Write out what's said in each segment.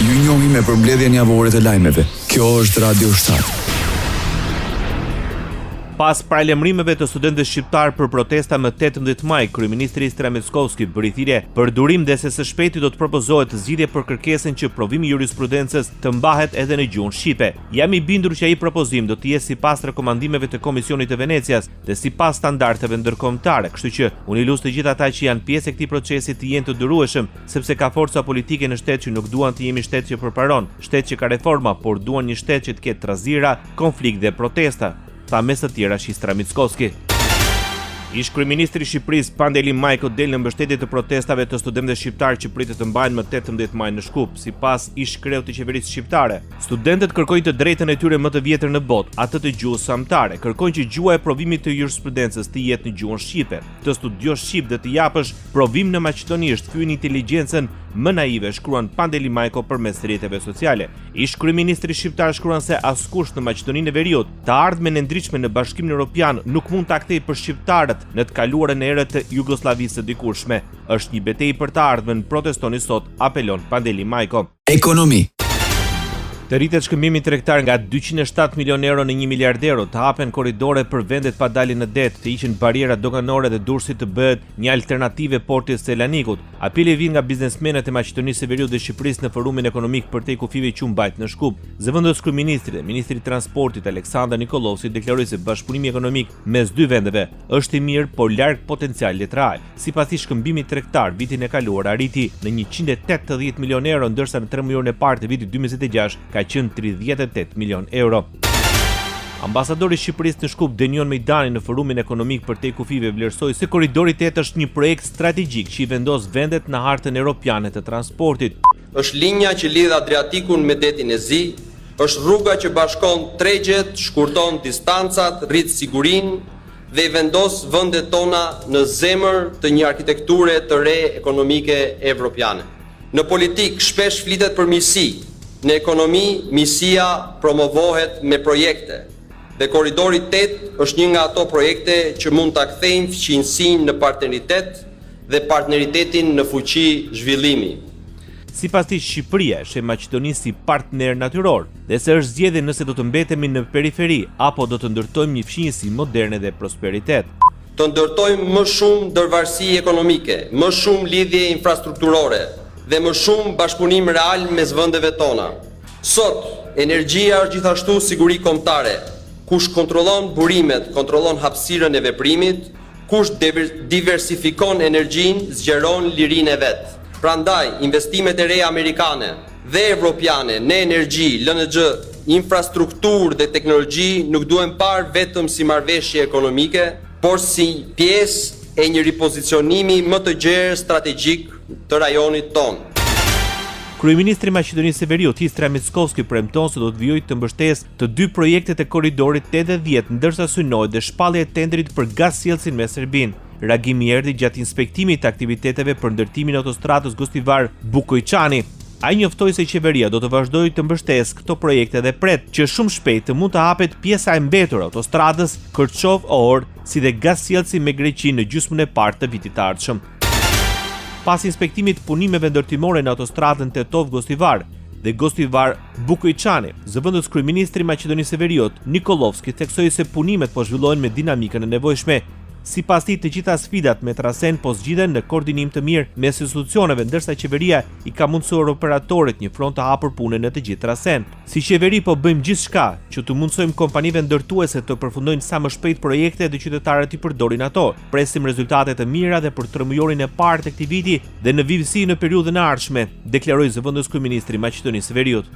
Ju njohim me përmbledhjen javore të lajmeve. Kjo është Radio Shtat. Pas paralajmërimeve të studentëve shqiptar për protesta më 18 maj, kryeministri Istria Mickovski bëri thirrje për durim dhe se së shpejti do të propozohet zgjidhje për kërkesën që provimi i jurisprudencës të mbahet edhe në gjuhën shqipe. Jam i bindur që ai propozim do të jetë sipas rekomandimeve të Komisionit të Venecias dhe sipas standardeve ndërkombëtare, kështu që unë i lutj të gjithë ata që janë pjesë e këtij procesi të jenë të durueshëm, sepse ka forca politike në shtet që nuk duan të jemi shtet që përparon, shtet që ka reforma, por duan një shtet që të ketë trazira, konflikt dhe protesta. Tha mes të tjera Istria Mickovski. Ish kryeministri i Shqipërisë Pandeli Majko del në mbështetje të protestave të studentëve shqiptar që pritet të mbahen më 18 maj në Shkup. Sipas ish kreut të qeverisë shqiptare, studentët kërkojnë të drejtën e tyre më të vjetër në botë, atë të gjuhës samtare. Kërkojnë që gjuha e provimit të jurisprudencës të jetë në gjuhën shqipe. Të studiosh shqip dhe të japësh provim në maqedonisht, thyen inteligjencën më naive, shkruan Pandeli Majko përmes rrjeteve sociale. Ish kryeministri shqiptar shkruan se askush në Maqedoninë e Veriut, të ardhmen e ndritshme në Bashkimin Evropian, nuk mund ta kthejë për shqiptarët në të kaluarën e erët të Jugosllavisë së dikurshme. Është një betejë për të ardhmen, protestoni sot, apelon Pandeli Majko. Ekonomi. Të rritet shkëmbimi tregtar nga 207 milion euro në 1 miliard euro, të hapen korridore për vendet pa dalje në det, të hiqen barierat doganore dhe Durrësit të bëhet një alternativë portit të Selanikut. Apeli vjen nga biznesmenët e Maqedonisë së Veriut dhe Shqipërisë në forumin ekonomik për te kufive që mbajt në Shkup. Zëvendës kryeministri dhe ministri i transportit Aleksandar Nikolovsi deklaroi se bashkëpunimi ekonomik mes dy vendeve është i mirë, por larg potencialit real. Sipas tij, shkëmbimi tregtar vitin e kaluar arriti në 180 milion euro, ndërsa në 3 muajin e parë të vitit 2026 ka qenë 38 milion euro. Ambasadori i Shqipërisë në Shkup Denion Mejdani në forumin ekonomik për te kufive vlerësoi se korridori 8 është një projekt strategjik që i vendos vendet në hartën europiane të transportit. Është linja që lidh Adriatikun me detin e Zi, është rruga që bashkon tregjet, shkurton distancat, rrit sigurinë dhe i vendos vendet tona në zemër të një arkitekture të re ekonomike evropiane. Në politik shpesh flitet për misi. Në ekonomi, misia promovohet me projekte dhe korridori 8 është një nga ato projekte që mund ta kthejnë fqinjsinë në partneritet dhe partneritetin në fuqi zhvillimi. Sipas tij, Shqipëria sheh Maqedoninë si partner natyror dhe se është zgjedhje nëse do të mbetemi në periferi apo do të ndërtojmë një fqinjsi moderne dhe prosperitet. Të ndërtojmë më shumë ndërvarësi ekonomike, më shumë lidhje infrastrukturore dhe më shumë bashkëpunim real mes vendeve tona. Sot, energjia është gjithashtu siguri kombëtare. Kush kontrollon burimet, kontrollon hapësirën e veprimit, kush diversifikon energjinë, zgjeron lirinë e vet. Prandaj, investimet e reja amerikane dhe evropiane në energji, LNG, infrastrukturë dhe teknologji nuk duhen parë vetëm si marrëveshje ekonomike, por si pjesë e një ripozicionimi më të gjerë strategjik të rajonit tonë. Kryeministri i Maqedonisë së Veriut Istria Mickovski premton se do të vijojë të mbështesë të dy projektet e korridorit 8 dhe 10, ndërsa synohet dhe shpallja e tendrit për gazsjellsin me Serbinë. Reagimi erdhi gjatë inspektimit të aktiviteteve për ndërtimin e autostradës Gostivar-Bukojçani. Ai njoftoi se qeveria do të vazhdojë të mbështesë këto projekte dhe pret që shumë shpejt të mund të hapet pjesa e mbetur autostradës Kërçov-Or, si dhe gazsjellsi me Greqi në gjysmën e parë të vitit të ardhshëm. Pas inspektimit punimeve ndërtimore në autostradën Tetov-Gostivar dhe Gostivar-Bukojçani, zëvendës kryeministri i Maqedonisë së Veriut Nikolovski theksoi se punimet po zhvillohen me dinamikën e nevojshme. Sipas tij, të gjitha sfidat me trasen po zgjidhen në koordinim të mirë mes institucioneve, ndërsa qeveria i ka mundësuar operatorit një front të hapur pune në të gjithë trasen. Si qeveri po bëjmë gjithçka që të mundsojmë kompanive ndërtuese të përfundojnë sa më shpejt projekte dhe qytetarët i përdorin ato. Presim rezultate të mira dhe për 3 mujorin e parë të këtij viti dhe në vijësi në periudhën e ardhshme, deklaroi zëvendës kryeministri i Maqedonisë së Veriut.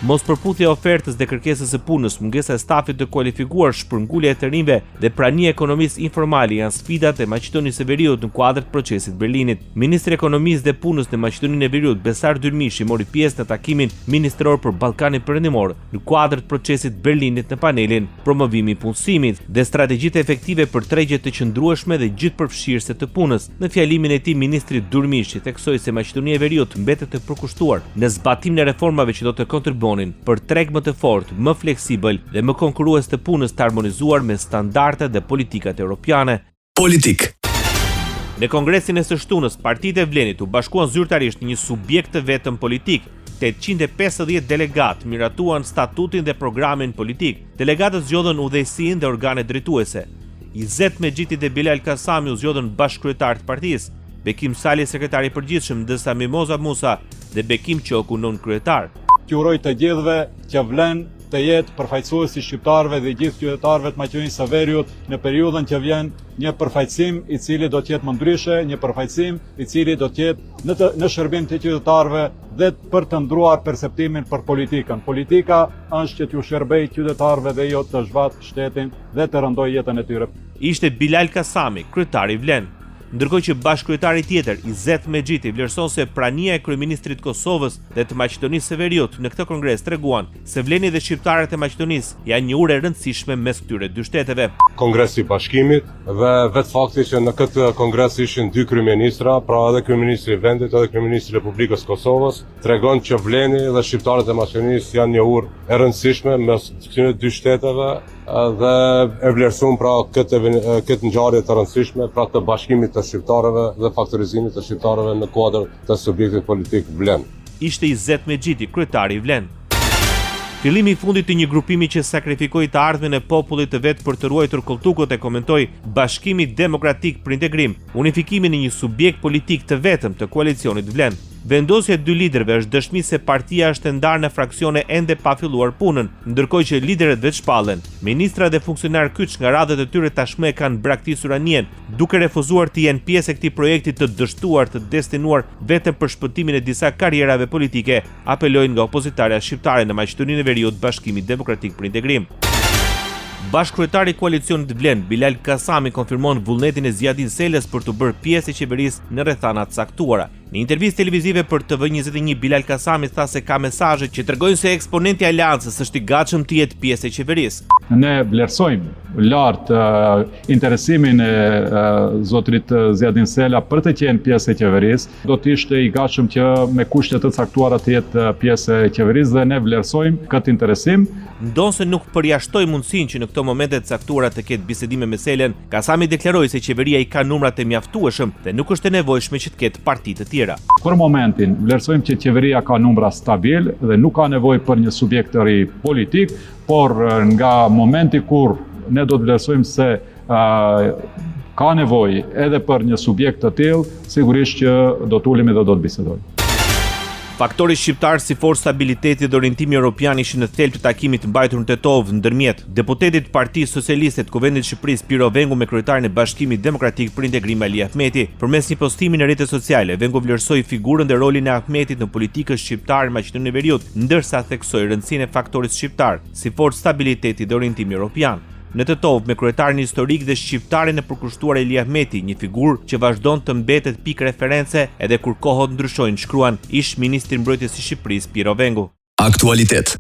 Mos përputhja e ofertës dhe kërkesës së punës, mungesa e stafit të kualifikuar, shpërngulja e të rinjve dhe prania e ekonomisë informale janë sfidat e Maqedonisë së Veriut në kuadër të procesit Berlinit. Ministri i Ekonomisë dhe Punës në Maqedoninë e Veriut Besar Dyrmishi mori pjesë në takimin ministror për Ballkanin Perëndimor në kuadër të procesit Berlinit në panelin Promovimi i punësimit dhe strategjitë efektive për tregje të qëndrueshme dhe gjithëpërfshirëse të punës. Në fjalimin e tij, ministri Dyrmishi theksoi se Maqedonia e Veriut mbetet të përkushtuar në zbatimin e reformave që do të kontribuojnë për treg më të fortë, më fleksibël dhe më konkurrues të punës të harmonizuar me standardet dhe politikat europiane. Politik. Në kongresin e së shtunës, partitë e Vlenit u bashkuan zyrtarisht në një subjekt të vetëm politik. 850 delegat miratuan statutin dhe programin politik. Delegatët zgjodhen udhëheqësinë dhe organet drejtuese. Izet Mexhiti dhe Bilal Kasami u zgjodhen bashkëkryetar të partisë, Bekim Sali sekretari i përgjithshëm, ndërsa Mimoza Musa dhe Bekim Qoku nën-kryetar. Që uroj të gjithëve që vlen të jetë përfaqësuesi shqiptarëve dhe gjithë qytetarëve të Maqedonisë së Veriut në periudhën që vjen, një përfaqësim i cili do të jetë më ndryshe, një përfaqësim i cili do të jetë në shërbim të qytetarëve dhe për të ndruar perceptimin për politikën. Politika është që t'ju shërbej qytetarëve dhe jo të zhvat shtetin dhe të rëndoj jetën e tyre. Ishte Bilal Kasami, kryetari i Vlen. Ndërkohë që bashkëkryetari tjetër, Izet Mexhiti, vlerëson se prania e kryeministrit të Kosovës dhe të Maqedonisë së Veriut në këtë kongres treguan se Vleni dhe shqiptarët e Maqedonisë janë një urë e rëndësishme mes këtyre dy shteteve. Kongresi i Bashkimit dhe vetë fakti që në këtë kongres ishin dy kryeministra, pra edhe kryeministri i vendit edhe kryeministri i Republikës Kosovës, tregon që Vleni dhe shqiptarët e Maqedonisë janë një urë e rëndësishme mes këtyre dy shteteve dhe e vlerësuan pra këtë ngjarje të rëndësishme, pra të bashkimit të shqiptarëve dhe faktorizimit të shqiptarëve në kuadër të subjektit politik Vlen. Ishte Izet Mexhiti, kryetari i Vlen. Fillimi i fundit të një grupimi që sakrifikoi të ardhmen e popullit të vet për të ruajtur kolltukut e komentoi Bashkimi Demokratik për Integrim, unifikimin e një subjekt politik të vetëm të koalicionit Vlen. Vendosja e dy liderëve është dëshmi se partia është e ndarë në fraksione ende pa filluar punën, ndërkohë që liderët vetë shpallen. Ministra dhe funksionar kyç nga radhët e tyre tashmë e kanë braktisur anien, duke refuzuar të jenë pjesë e këtij projekti të dështuar të destinuar vetëm për shpëtimin e disa karrierave politike, apelojnë nga opozitarja shqiptare në Maqedoninë e Veriut Bashkimi Demokratik për Integrim. Bashkëkryetari i koalicionit Vlen, Bilal Kasami, konfirmon vullnetin e Zjadin Selës për të bërë pjesë e qeverisë në rrethana të caktuara. Në intervistë televizive për TV21, Bilal Kasami tha se ka mesazhe që tregojnë se eksponenti i aleancës është i gatshëm të jetë pjesë e qeverisë. Ne vlerësojmë lart interesimin e zotrit Zjadin Sela për të qenë pjesë e qeverisë. Do të ishte i gatshëm që me kushte të caktuara të jetë pjesë e qeverisë dhe ne vlerësojmë këtë interesim. Ndonse nuk përjashtoi mundësinë që në këto momente të caktuara të ketë bisedime me Selën, Kasami deklaroi se qeveria i ka numrat e mjaftueshëm dhe nuk është e nevojshme që të ketë parti të tjera. Për momentin, vlerësojmë që qeveria ka numra stabil dhe nuk ka nevojë për një subjekt të ri politik, por nga momenti kur ne do të vlerësojmë se ka nevojë edhe për një subjekt të tillë, sigurisht që do të ulemi dhe do të bisedojmë. Faktori shqiptar si forcë stabiliteti dhe orientimi europian ishin në thelb të takimit mbajtur në Tetov ndërmjet deputetit të Partisë Socialiste të Kuvendit të Shqipërisë Piro Vengu me kryetarin e Bashkimit Demokratik për Integrim Ali Ahmeti. Përmes një postimi në rrjetet sociale, Vengu vlerësoi figurën dhe rolin e Ahmetit në politikën shqiptare në Maqedoninë e Veriut, ndërsa theksoi rëndësinë e faktorit shqiptar si forcë stabiliteti dhe orientimi europian. Në Tetov me kryetarin historik dhe shqiptarin e përkushtuar Eli Ahmeti, një figurë që vazhdon të mbetet pikë reference edhe kur kohët ndryshojnë, shkruan ish ministri i mbrojtjes i Shqipërisë Piro Vengu. Aktualitet.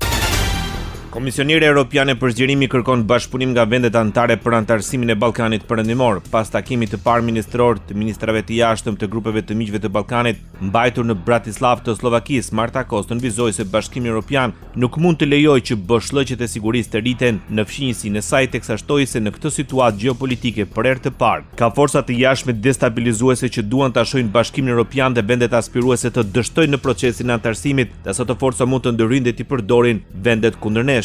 Komisioneri Evropiane për zgjerimi kërkon bashkëpunim nga vendet anëtare për anëtarësimin e Ballkanit Perëndimor, pas takimit të parë ministror të ministrave të jashtëm të grupeve të miqve të Ballkanit, mbajtur në Bratislava të Slovakisë. Marta Kosta nënvizoi se Bashkimi Evropian nuk mund të lejojë që boshllëqet e sigurisë të rriten në fqinjësinë e saj, teksa shtoi se në këtë situatë gjeopolitike për herë të parë ka forca të jashtme destabilizuese që duan ta shohin Bashkimin Evropian dhe vendet aspiruese të dështojnë në procesin e anëtarësimit, ndërsa ato forca mund të ndërhyjnë dhe t'i përdorin vendet kundër nesh.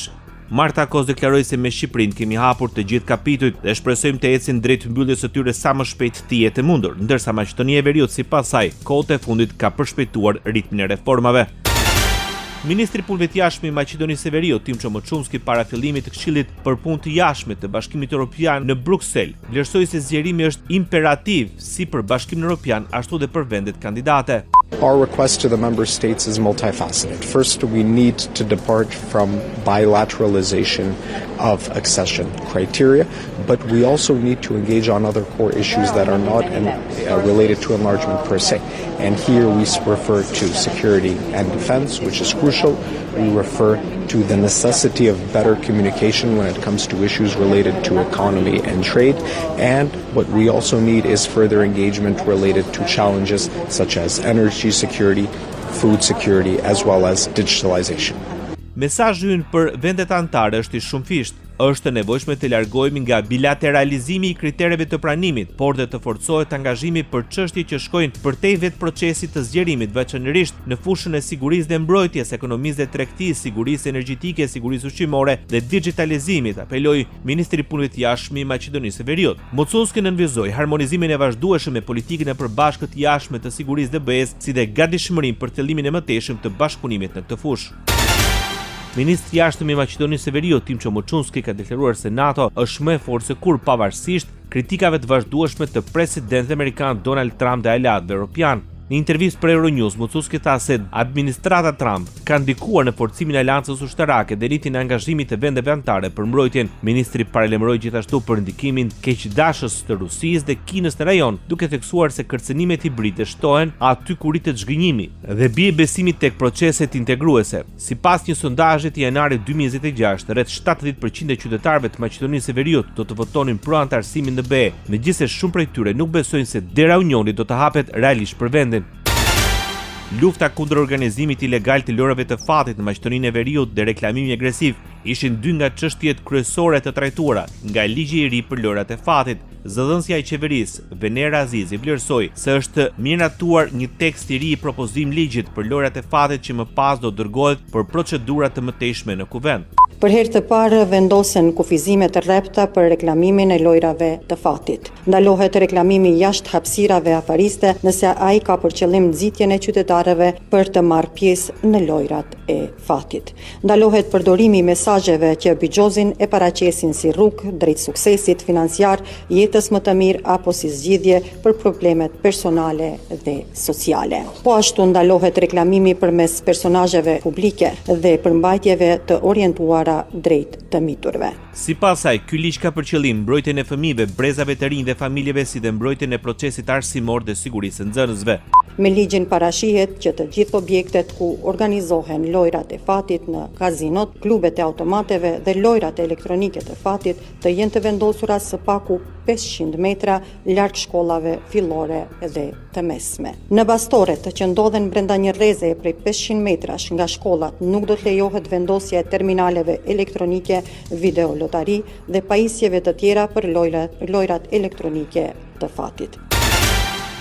Marta Kos deklaroi se me Shqipërinë kemi hapur të gjithë kapitujt dhe shpresojmë të ecin drejt mbylljes së tyre sa më shpejt të jetë e mundur, ndërsa Maqedonia e Veriut sipas saj, kohët e fundit ka përshpejtuar ritmin e reformave. Ministri i Punëve të Jashtme i Maqedonisë së Veriut, Timço Moçumski, para fillimit të Këshillit për Punë të Jashtme të Bashkimit Evropian në Bruksel, vlerësoi se zgjerimi është imperativ si për Bashkimin Evropian ashtu dhe për vendet kandidate. Our request to the member states is multifaceted. First, we need to depart from bilateralization of accession criteria, but we also need to engage on other core issues that are not related to enlargement per se. And here we refer to security and defense, which is crucial. We refer to the necessity of better communication when it comes to issues related to economy and trade. And what we also need is further engagement related to challenges such as energy security, food security, as well as digitalization. Mesazhi ynë për vendet anëtare është i shumëfisht. është e nevojshme të largohemi nga bilateralizimi i kritereve të pranimit, por dhe të forcohet angazhimi për çështje që shkojnë përtej vetë procesit të zgjerimit, veçanërisht në fushën e sigurisë dhe mbrojtjes, ekonomisë dhe tregtisë, sigurisë energjetike, sigurisë ushqimore dhe digitalizimit, apeloi ministri i punëve të jashtme i Maqedonisë së Veriut. Mocunski nënvizoi harmonizimin e vazhdueshëm me politikën e përbashkët jashtme të sigurisë dhe BE-s, si dhe gatishmërinë për fillimin e mëtejshëm të bashkëpunimit në këtë fushë. Ministri i jashtëm i Maqedonisë së Veriut, Timço Moçunski, ka deklaruar se NATO është më e fortë se kur pavarësisht kritikave të vazhdueshme të presidentit amerikan Donald Trump dhe aleatëve evropian. Në intervistë për Euronews, Moçunski tha se administrata Trump ka ndikuar në forcimin e aleancës ushtarake dhe rritjen e angazhimit të vendeve anëtare për mbrojtjen. Ministri paralajmëroi gjithashtu për ndikimin keqdashës të Rusisë dhe Kinës në rajon, duke theksuar se kërcënimet hibride shtohen aty ku rritet zhgënjimi dhe bie besimi tek proceset integruese. Sipas një sondazhi të janarit 2026, rreth 70% e qytetarëve të Maqedonisë së Veriut do të votonin pro antarësimin në BE, megjithëse shumë prej tyre nuk besojnë se dera unionit do të hapet realisht për vendin. Lufta kundër organizimit ilegal të lojrave të fatit në Maqedoninë e Veriut dhe reklamimi agresiv ishin dy nga çështjet kryesore të trajtuara nga ligji i ri për lojrat e fatit. Zëdhënësja i qeverisë, Venera Azizi, vlerësoi se është miratuar një tekst i ri i propozim ligjit për lojrat e fatit që më pas do dërgohet për procedura të mëtejshme në kuvend. Për herë të parë vendosen kufizime të rrepta për reklamimin e lojrave të fatit. Ndalohet reklamimi jashtë hapësirave afariste nëse ai ka për qëllim nxitjen e qytetarëve për të marrë pjesë në lojrat e fatit. Ndalohet përdorimi i mesazheve që bigjozin e paraqesin si rrugë drejt suksesit financiar, jetës më të mirë apo si zgjidhje për problemet personale dhe sociale. Po ashtu ndalohet reklamimi përmes personazheve publike dhe përmbajtjeve të orientuara drejt të miturve. Sipas saj, ky ligj ka për qëllim mbrojtjen e fëmijëve, brezave të rinj dhe familjeve, si dhe mbrojtjen e procesit arsimor dhe sigurisë së nxënësve. Me ligjin parashihet që të gjithë objektet ku organizohen lojrat e fatit në kazinot, klubet e automateve dhe lojrat elektronike të fatit të jenë të vendosura së paku 500 metra larg shkollave fillore dhe të mesme. Në bastoret që ndodhen brenda një rrezeje prej 500 metrash nga shkollat nuk do të lejohet vendosja e terminaleve elektronike, videolotari dhe pajisjeve të tjera për lojrat elektronike të fatit.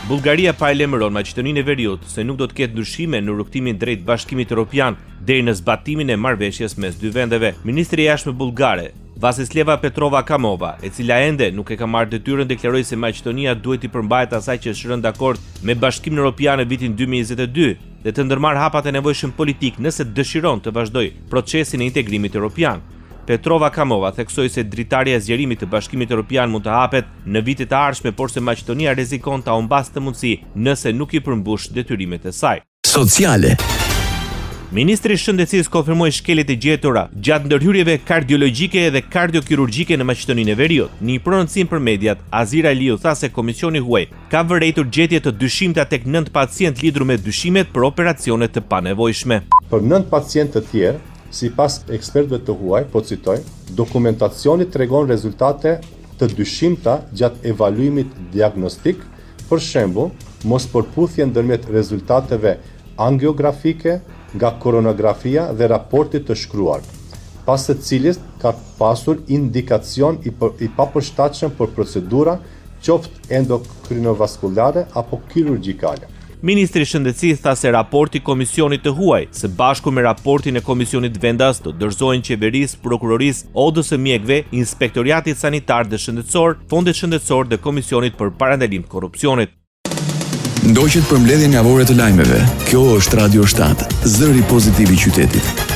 Bullgaria paralajmëron Maqedoninë e Veriut se nuk do të ketë ndryshime në rrugtimin drejt Bashkimit Evropian deri në zbatimin e marrëveshjes mes dy vendeve. Ministri i jashtëm bullgare, Vasisleva Petrova Kamova, e cila ende nuk e ka marrë detyrën, deklaroi se Maqedonia duhet i përmbahet asaj që është rënë dakord me Bashkimin Evropian në vitin 2022 dhe të ndërmarrë hapat e nevojshëm politik nëse dëshiron të vazhdojë procesin e integrimit evropian. Petrova Kamova theksoi se dritarja e zgjerimit të Bashkimit Evropian mund të hapet në vitet e ardhshme, por se Maqedonia rrezikon ta humbasë të mundësi nëse nuk i përmbush detyrimet e saj. Sociale. Ministri i Shëndetësisë konfirmoi shkeljet e gjetura gjatë ndërhyrjeve kardiologjike dhe kardiokirurgjike në Maqedoninë e Veriut. Në një prononcim për mediat, Azir Aliu tha se komisioni huaj ka vërejtur gjetje të dyshimta tek 9 pacientë lidhur me dyshimet për operacione të panevojshme. Për 9 pacientë të tjerë, sipas ekspertëve të huaj, po citoj, dokumentacioni tregon rezultate të dyshimta gjatë evaluimit diagnostik, për shembull, mos përputhje ndërmjet rezultateve angiografike nga koronografia dhe raportit të shkruar, pas së cilit ka pasur indikacion i papërshtatshëm për procedura qoftë endokrinovaskulare apo kirurgjikale. Ministri i Shëndetësisë tha se raporti komisionit të huaj, së bashku me raportin e komisionit vendas, do dorëzohen qeverisë, prokurorisë, ODS mjekëve, inspektoriatit sanitar dhe shëndetësor, fondit shëndetësor dhe komisionit për parandalim të korrupsionit. Ndoqet përmbledhjen javore të lajmeve. Kjo është Radio 7, zëri pozitiv i qytetit.